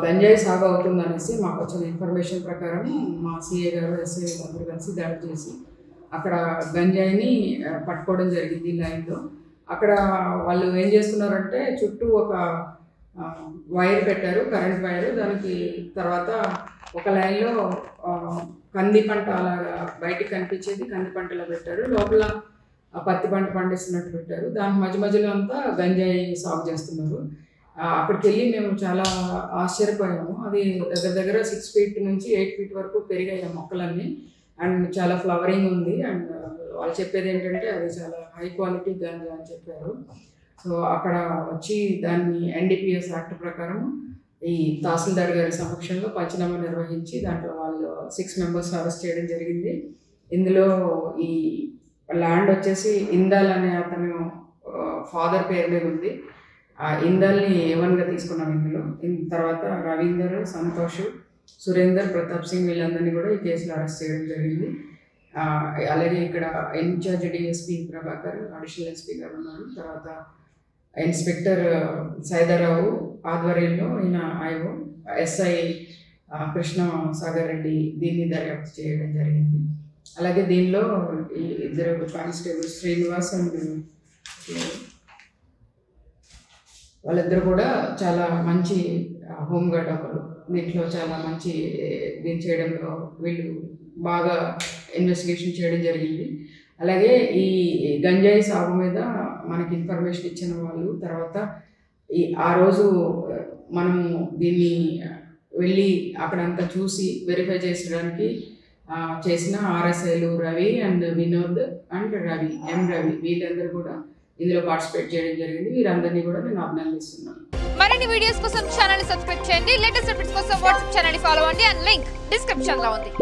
గంజాయి సాగు అవుతుందనేసి మాకు వచ్చిన ఇన్ఫర్మేషన్ ప్రకారం మా సిఏ గారు ఎస్ఐ అందరూ కలిసి దాడి చేసి అక్కడ గంజాయిని పట్టుకోవడం జరిగింది లైన్లో. అక్కడ వాళ్ళు ఏం చేస్తున్నారంటే చుట్టూ ఒక వైర్ పెట్టారు, కరెంట్ వైర్. దానికి తర్వాత ఒక లైన్లో కంది పంట అలాగా బయటికి కనిపించేది కంది పంటలో పెట్టారు, లోపల పత్తి పంట పండిస్తున్నట్టు పెట్టారు. దాని మధ్య మధ్యలో అంతా గంజాయి సాగు చేస్తున్నారు. అక్కడికి వెళ్ళి మేము చాలా ఆశ్చర్యపోయాము. అది దగ్గర దగ్గర 6 feet నుంచి 8 feet వరకు పెరిగాయి మొక్కలన్నీ. అండ్ చాలా ఫ్లవరింగ్ ఉంది. అండ్ వాళ్ళు చెప్పేది ఏంటంటే అది చాలా హై క్వాలిటీ గంజా అని చెప్పారు. సో అక్కడ వచ్చి దాన్ని NDPS యాక్ట్ ప్రకారం ఈ తహసీల్దార్ గారి సమక్షంలో పంచనామా నిర్వహించి దాంట్లో వాళ్ళు 6 members అరెస్ట్ చేయడం జరిగింది. ఇందులో ఈ ల్యాండ్ వచ్చేసి ఇందాల్ అనే అతను ఫాదర్ పేరు మీద ఉంది. ఆ ఇందాల్ని A1గా తీసుకున్నాం ఇందులో. తర్వాత రవీందర్, సంతోష్, సురేందర్, ప్రతాప్ సింగ్ వీళ్ళందరినీ కూడా ఈ కేసులో అరెస్ట్ చేయడం జరిగింది. అలాగే ఇక్కడ incharge DSP Prabhakar, additional SP గారు ఉన్నారు. తర్వాత ఇన్స్పెక్టర్ సైదారావు ఆధ్వర్యంలో ఈయన IO SI కృష్ణ సాగర్ రెడ్డి దీన్ని దర్యాప్తు చేయడం జరిగింది. అలాగే దీనిలో ఈ 2 కానిస్టేబుల్ శ్రీనివాస్ అండ్ వాళ్ళిద్దరు కూడా చాలా మంచి హోంగార్డ్ ఒకరు. దీంట్లో చాలా మంచి దీన్ని చేయడంలో వీళ్ళు బాగా ఇన్వెస్టిగేషన్ చేయడం జరిగింది. అలాగే ఈ గంజాయి సాగు మీద మనకి ఇన్ఫర్మేషన్ ఇచ్చిన వాళ్ళు తర్వాత ఆ రోజు మనము దీన్ని వెళ్ళి అక్కడంతా చూసి వెరిఫై చేసడానికి చేసిన RSIలు రవి అండ్ వినోద్ అండ్ రవి వీళ్ళందరూ కూడా ఇందులో పార్టిసిపేట్ చేయడం జరిగింది. వీరందరినీ కూడా నేను అభినందిస్తున్నాను. మరిన్ని వీడియోస్ కోసం ఛానల్ ని సబ్స్క్రైబ్ చేయండి. లేటెస్ట్ అప్డేట్స్ కోసం వాట్సాప్ ఛానల్ ని ఫాలో అవ్వండి. అండ్ లింక్ డిస్క్రిప్షన్ లో ఉంది.